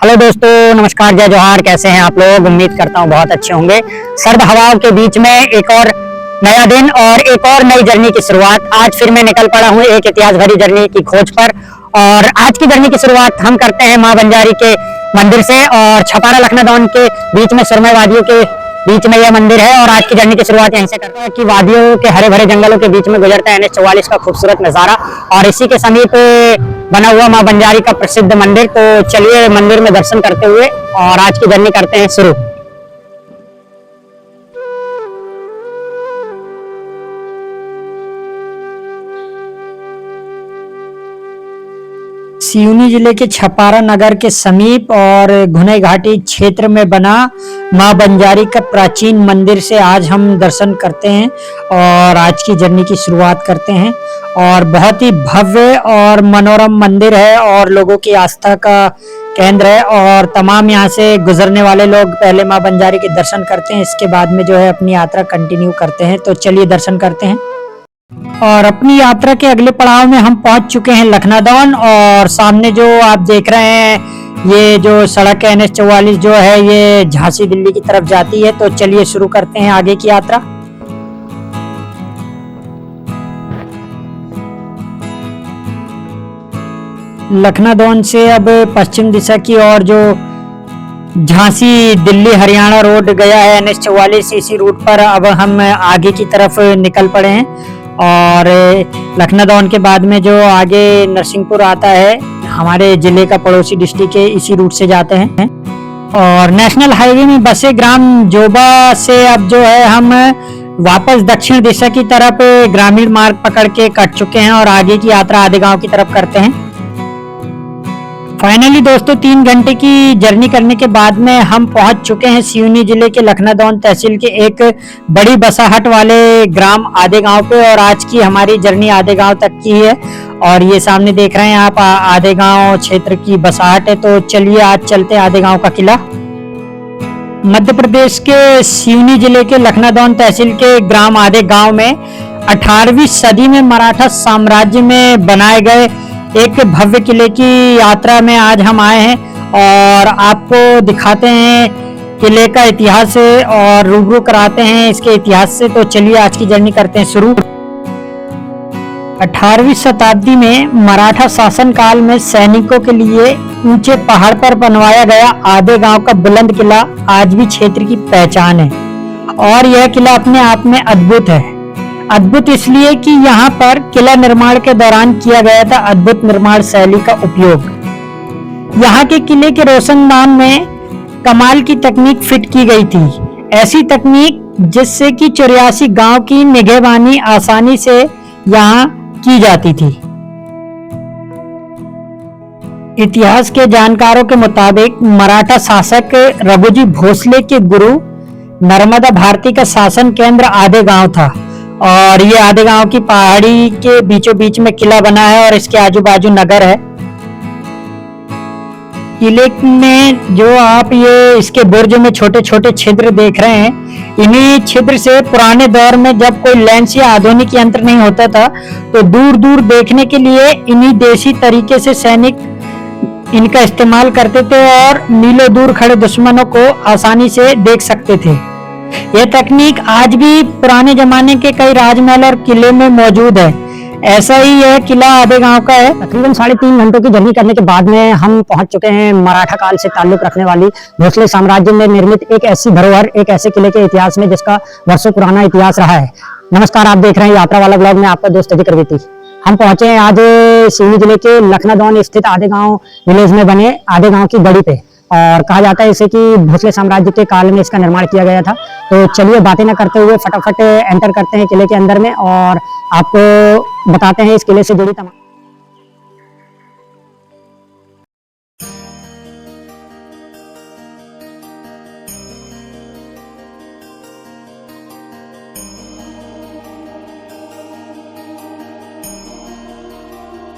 Hello दोस्तों, नमस्कार, जय जोहार। कैसे हैं आप लोग? उम्मीद करता हूँ बहुत अच्छे होंगे। सर्द हवाओं के बीच में एक और नया दिन और एक और नई जर्नी की शुरुआत। आज फिर मैं निकल पड़ा हूँ एक इतिहास भरी जर्नी की खोज पर। और आज की जर्नी की शुरुआत हम करते हैं मां बंजारी के मंदिर से और छपारा लखनादौन के बीच में सुरमई वादियों के बीच में यह मंदिर है। और आज की जर्नी की शुरुआत यहीं से करते हैं कि वादियों के हरे भरे जंगलों के बीच में गुजरता है NH 44 का खूबसूरत नजारा और इसी के समीप बना हुआ मां बंजारी का प्रसिद्ध मंदिर। तो चलिए मंदिर में दर्शन करते हुए और आज की जर्नी करते हैं शुरू। सिवनी जिले के छपारा नगर के समीप और घुनई घाटी क्षेत्र में बना मां बंजारी का प्राचीन मंदिर से आज हम दर्शन करते हैं और आज की जर्नी की शुरुआत करते हैं। और बहुत ही भव्य और मनोरम मंदिर है और लोगों की आस्था का केंद्र है और तमाम यहाँ से गुजरने वाले लोग पहले मां बंजारी के दर्शन करते हैं, इसके बाद में जो है अपनी यात्रा कंटिन्यू करते हैं। तो चलिए दर्शन करते हैं। और अपनी यात्रा के अगले पड़ाव में हम पहुंच चुके हैं लखनादौन। और सामने जो आप देख रहे हैं ये जो सड़क है NH 44 जो है ये झांसी दिल्ली की तरफ जाती है। तो चलिए शुरू करते हैं आगे की यात्रा। लखनादौन से अब पश्चिम दिशा की ओर जो झांसी दिल्ली हरियाणा रोड गया है NH 44, इसी रूट पर अब हम आगे की तरफ निकल पड़े हैं। और लखनादौन के बाद में जो आगे नरसिंहपुर आता है हमारे जिले का पड़ोसी डिस्ट्रिक्ट है, इसी रूट से जाते हैं। और नेशनल हाईवे में बसे ग्राम जोबा से अब जो है हम वापस दक्षिण दिशा की तरफ ग्रामीण मार्ग पकड़ के कट चुके हैं और आगे की यात्रा आधे गांव की तरफ करते हैं। फाइनली दोस्तों 3 घंटे की जर्नी करने के बाद में हम पहुंच चुके हैं सिवनी जिले के लखनादौन तहसील के एक बड़ी बसाहट वाले ग्राम आधे गांव पे। और आज की हमारी जर्नी आधे गांव तक की है और ये सामने देख रहे हैं आप आधे गांव क्षेत्र की बसाहट है। तो चलिए आज चलते हैं आधे गांव का किला। मध्य प्रदेश के सिवनी जिले के लखनादौन तहसील के ग्राम आधे गांव में 18वीं सदी में मराठा साम्राज्य में बनाए गए एक भव्य किले की यात्रा में आज हम आए हैं और आपको दिखाते हैं किले का इतिहास और रूबरू कराते हैं इसके इतिहास से। तो चलिए आज की जर्नी करते हैं शुरू। 18वीं शताब्दी में मराठा शासन काल में सैनिकों के लिए ऊंचे पहाड़ पर बनवाया गया आधे गांव का बुलंद किला आज भी क्षेत्र की पहचान है। और यह किला अपने आप में अद्भुत है। अद्भुत इसलिए कि यहाँ पर किला निर्माण के दौरान किया गया था अद्भुत निर्माण शैली का उपयोग। यहाँ के किले के रोशनदान में कमाल की तकनीक फिट की गई थी, ऐसी तकनीक जिससे कि 84 गांव की निगहबानी आसानी से यहाँ की जाती थी। इतिहास के जानकारों के मुताबिक मराठा शासक रघुजी भोसले के गुरु नर्मदा भारती का शासन केंद्र आधे गांव था। और ये आधे गांव की पहाड़ी के बीचों बीच में किला बना है और इसके आजू बाजू नगर है। किले में जो आप ये इसके बुर्ज में छोटे छोटे छिद्र देख रहे हैं, इन्हीं छिद्र से पुराने दौर में जब कोई लेंस या आधुनिक यंत्र नहीं होता था तो दूर दूर देखने के लिए इन्हीं देसी तरीके से सैनिक इनका इस्तेमाल करते थे और मीलों दूर खड़े दुश्मनों को आसानी से देख सकते थे। यह तकनीक आज भी पुराने जमाने के कई राजमहल और किले में मौजूद है। ऐसा ही यह किला आधे गांव का है। तकरीबन 3.5 घंटों की जर्नी करने के बाद में हम पहुंच चुके हैं मराठा काल से ताल्लुक रखने वाली भोसले साम्राज्य में निर्मित एक ऐसी धरोहर, एक ऐसे किले के इतिहास में जिसका वर्षों पुराना इतिहास रहा है। नमस्कार, आप देख रहे हैं यात्रा वाला ब्लॉग में आपका दोस्त अधिक रविती। हम पहुंचे हैं आज सिवनी जिले के लखनादौन स्थित आधे गांव विलेज में बने आधे गांव की गढ़ी पे। और कहा जाता है इसे कि भोसले साम्राज्य के काल में इसका निर्माण किया गया था। तो चलिए बातें न करते हुए फटाफट एंटर करते हैं किले के अंदर में और आपको बताते हैं इस किले से जुड़ी तमाम।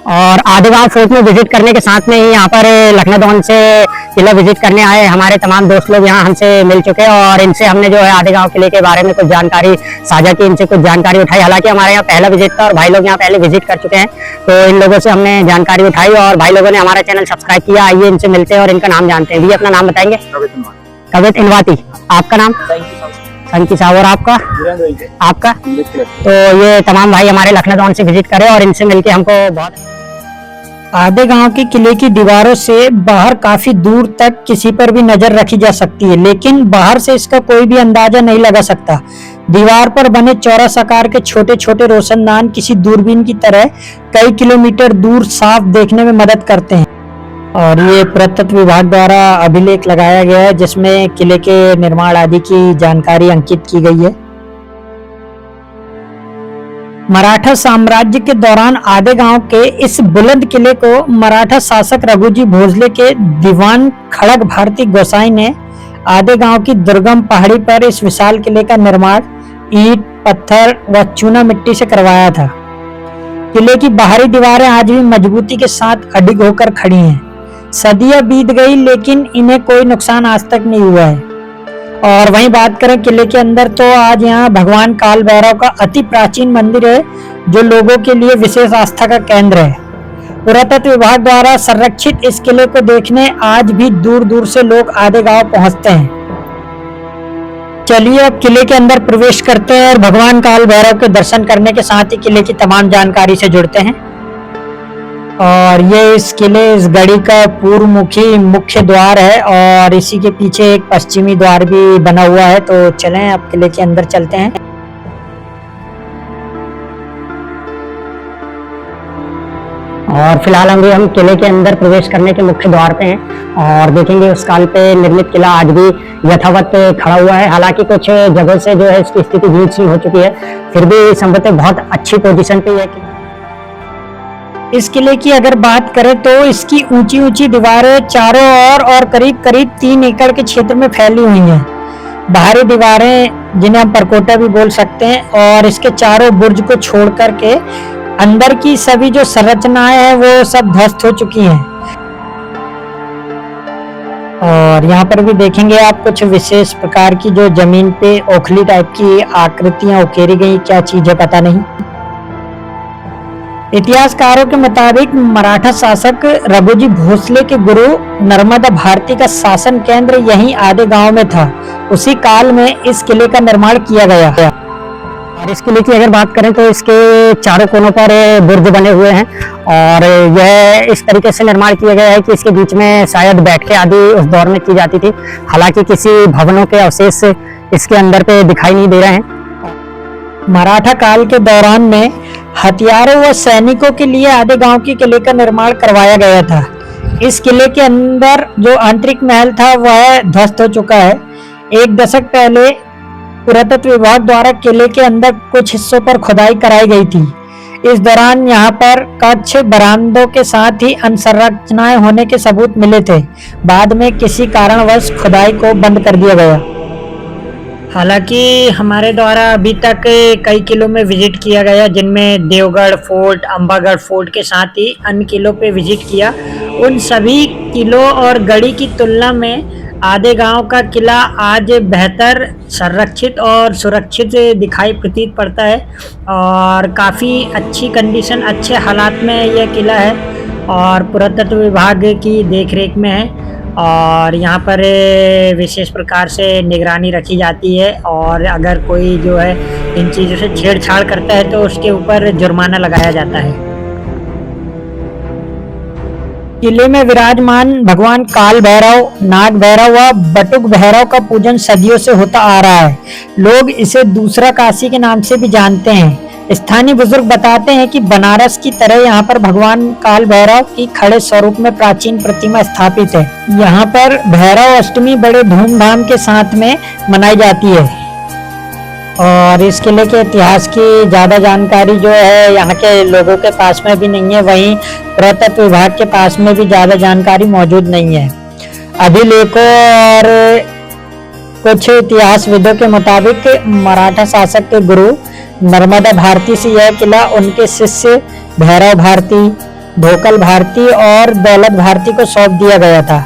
और आदिगांव फोर्ट में विजिट करने के साथ में ही यहाँ पर लखनऊ से किला विजिट करने आए हमारे तमाम दोस्त लोग यहाँ हमसे मिल चुके हैं और इनसे हमने जो है आदिगांव किले के बारे में कुछ जानकारी साझा की, इनसे कुछ जानकारी उठाई। हालांकि हमारे यहाँ पहला विजिट था और भाई लोग यहाँ पहले विजिट कर चुके हैं, तो इन लोगों से हमने जानकारी उठाई और भाई लोगों ने हमारा चैनल सब्सक्राइब किया। आइए इनसे मिलते हैं और इनका नाम जानते हैं। भी अपना नाम बताएंगे? कवित इनवाती। आपका नाम? संकी साहब। और आपका? आपका? तो ये तमाम भाई हमारे लखनऊ से विजिट करे और इनसे मिलके हमको बहुत आदिगांव के किले की दीवारों से बाहर काफी दूर तक किसी पर भी नजर रखी जा सकती है, लेकिन बाहर से इसका कोई भी अंदाजा नहीं लगा सकता। दीवार पर बने चौरस आकार के छोटे छोटे रोशनदान किसी दूरबीन की तरह कई किलोमीटर दूर साफ देखने में मदद करते हैं। और ये पुरातत्व विभाग द्वारा अभिलेख लगाया गया है जिसमें किले के निर्माण आदि की जानकारी अंकित की गई है। मराठा साम्राज्य के दौरान आदिगांव के इस बुलंद किले को मराठा शासक रघुजी भोसले के दीवान खड़ग भारती गोसाई ने आदिगांव की दुर्गम पहाड़ी पर इस विशाल किले का निर्माण ईंट, पत्थर व चूना मिट्टी से करवाया था। किले की बाहरी दीवारें आज भी मजबूती के साथ अडिग होकर खड़ी हैं। सदियां बीत गई लेकिन इन्हें कोई नुकसान आज तक नहीं हुआ है। और वहीं बात करें किले के अंदर, तो आज यहाँ भगवान काल भैरव का अति प्राचीन मंदिर है जो लोगों के लिए विशेष आस्था का केंद्र है। पुरातत्व विभाग द्वारा संरक्षित इस किले को देखने आज भी दूर दूर से लोग आदिगांव पहुंचते हैं। चलिए अब किले के अंदर प्रवेश करते हैं और भगवान काल भैरव के दर्शन करने के साथ ही किले की तमाम जानकारी से जुड़ते हैं। और ये इस किले इस गढ़ी का पूर्व मुखी मुख्य द्वार है और इसी के पीछे एक पश्चिमी द्वार भी बना हुआ है। तो चलें अब किले के अंदर चलते हैं। और फिलहाल हम किले के अंदर प्रवेश करने के मुख्य द्वार पे हैं और देखेंगे उस काल पे निर्मित किला आज भी यथावत खड़ा हुआ है। हालांकि कुछ जगह से जो है इसकी स्थिति नीच हो चुकी है, फिर भी संभवतः बहुत अच्छी पोजीशन पे है। इस किले की अगर बात करें तो इसकी ऊंची ऊंची दीवारें चारों ओर और करीब करीब 3 एकड़ के क्षेत्र में फैली हुई हैं। बाहरी दीवारें जिन्हें हम परकोटा भी बोल सकते हैं और इसके चारों बुर्ज को छोड़ करके अंदर की सभी जो संरचनाएं हैं वो सब ध्वस्त हो चुकी हैं। और यहाँ पर भी देखेंगे आप कुछ विशेष प्रकार की जो जमीन पे ओखली टाइप की आकृतियां उकेरी गई, क्या चीज है पता नहीं। इतिहासकारों के मुताबिक मराठा शासक रघुजी भोसले के गुरु नर्मदा भारती का शासन केंद्र यहीं आदिगांव में था। उसी काल में इस किले का निर्माण किया गया। और इस किले की अगर बात करें तो इसके चारों कोनों पर बुर्ज बने हुए हैं और यह इस तरीके से निर्माण किया गया है कि इसके बीच में शायद बैठकें आदि उस दौर में की जाती थी। हालांकि किसी भवनों के अवशेष इसके अंदर पे दिखाई नहीं दे रहे हैं। मराठा काल के दौरान में हथियारों व सैनिकों के लिए आदिगांव के किले का निर्माण करवाया गया था। इस किले के अंदर जो आंतरिक महल था वह ध्वस्त हो चुका है। 1 दशक पहले पुरातत्व विभाग द्वारा किले के अंदर कुछ हिस्सों पर खुदाई कराई गई थी। इस दौरान यहाँ पर कक्ष, बरामदों के साथ ही अन्य संरचनाएं होने के सबूत मिले थे। बाद में किसी कारणवश खुदाई को बंद कर दिया गया। हालांकि हमारे द्वारा अभी तक कई किलों में विजिट किया गया, जिनमें देवगढ़ फोर्ट, अंबागढ़ फोर्ट के साथ ही अन्य किलों पे विजिट किया। उन सभी किलों और गढ़ी की तुलना में आदिगांव का किला आज बेहतर संरक्षित और सुरक्षित दिखाई प्रतीत पड़ता है और काफ़ी अच्छी कंडीशन, अच्छे हालात में यह किला है और पुरातत्व विभाग की देखरेख में है। और यहाँ पर विशेष प्रकार से निगरानी रखी जाती है और अगर कोई जो है इन चीज़ों से छेड़छाड़ करता है तो उसके ऊपर जुर्माना लगाया जाता है। किले में विराजमान भगवान काल भैरव, नाग भैरव व बटुक भैरव का पूजन सदियों से होता आ रहा है। लोग इसे दूसरा काशी के नाम से भी जानते हैं। स्थानीय बुजुर्ग बताते हैं कि बनारस की तरह यहाँ पर भगवान काल भैरव की खड़े स्वरूप में प्राचीन प्रतिमा स्थापित है। यहाँ पर भैरव अष्टमी बड़े धूमधाम के साथ में मनाई जाती है। और इस किले के इतिहास की ज्यादा जानकारी जो है यहाँ के लोगों के पास में भी नहीं है, वहीं पुरातत्व विभाग के पास में भी ज्यादा जानकारी मौजूद नहीं है। अभिलेखों और कुछ इतिहासविदों के मुताबिक मराठा शासक के गुरु नर्मदा भारती से यह किला उनके शिष्य भैरव भारती ढोकल भारती और दौलत भारती को सौंप दिया गया था।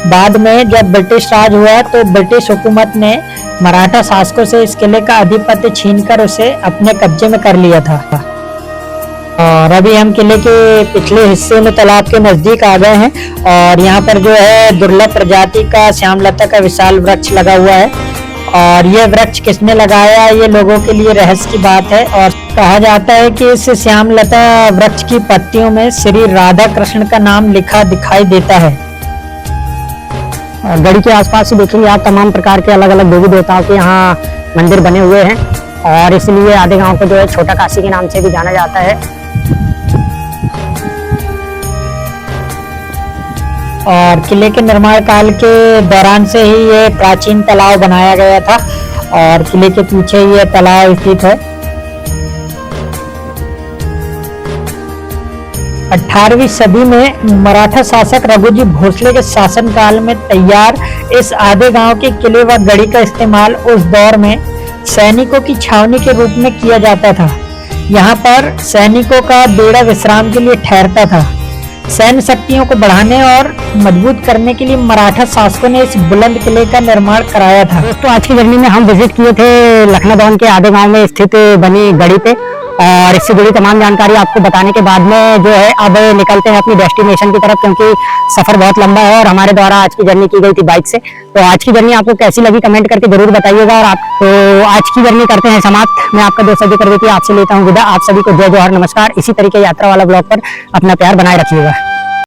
बाद में जब ब्रिटिश राज हुआ तो ब्रिटिश हुकूमत ने मराठा शासकों से इस किले का आधिपत्य छीनकर उसे अपने कब्जे में कर लिया था। और अभी हम किले के पिछले हिस्से में तालाब के नजदीक आ गए हैं और यहाँ पर जो है दुर्लभ प्रजाति का श्यामलता का विशाल वृक्ष लगा हुआ है। और ये वृक्ष किसने लगाया ये लोगों के लिए रहस्य की बात है। और कहा जाता है कि इस श्यामलता वृक्ष की पत्तियों में श्री राधा कृष्ण का नाम लिखा दिखाई देता है। और गढ़ी के आसपास से देखेंगे आप तमाम प्रकार के अलग अलग देवी देवताओं के यहाँ मंदिर बने हुए हैं और इसलिए आधे गांव को जो है छोटा काशी के नाम से भी जाना जाता है। और किले के निर्माण काल के दौरान से ही ये प्राचीन तालाब बनाया गया था और किले के पीछे ये तालाब स्थित है। 18वीं सदी में मराठा शासक रघुजी भोसले के शासनकाल में तैयार इस आधे गांव के किले व गढ़ी का इस्तेमाल उस दौर में सैनिकों की छावनी के रूप में किया जाता था। यहाँ पर सैनिकों का बेड़ा विश्राम के लिए ठहरता था। सैन्य शक्तियों को बढ़ाने और मजबूत करने के लिए मराठा शासकों ने इस बुलंद किले का निर्माण कराया था। दोस्तों आज की जर्नी में हम विजिट किए थे लखनादौन के आधे गांव में स्थित बनी गढ़ी पे और इससे जुड़ी तमाम जानकारी आपको बताने के बाद में जो है अब निकलते हैं अपनी डेस्टिनेशन की तरफ, क्योंकि सफर बहुत लंबा है और हमारे द्वारा आज की जर्नी की गई थी बाइक से। तो आज की जर्नी आपको कैसी लगी कमेंट करके जरूर बताइएगा। और आप तो आज की जर्नी करते हैं समाप्त। मैं आपका दोस्त अजय कर देती आपसे लेता हूँ विदा। आप सभी को जय जौहर नमस्कार। इसी तरीके यात्रा वाला ब्लॉग पर अपना प्यार बनाए रखिएगा।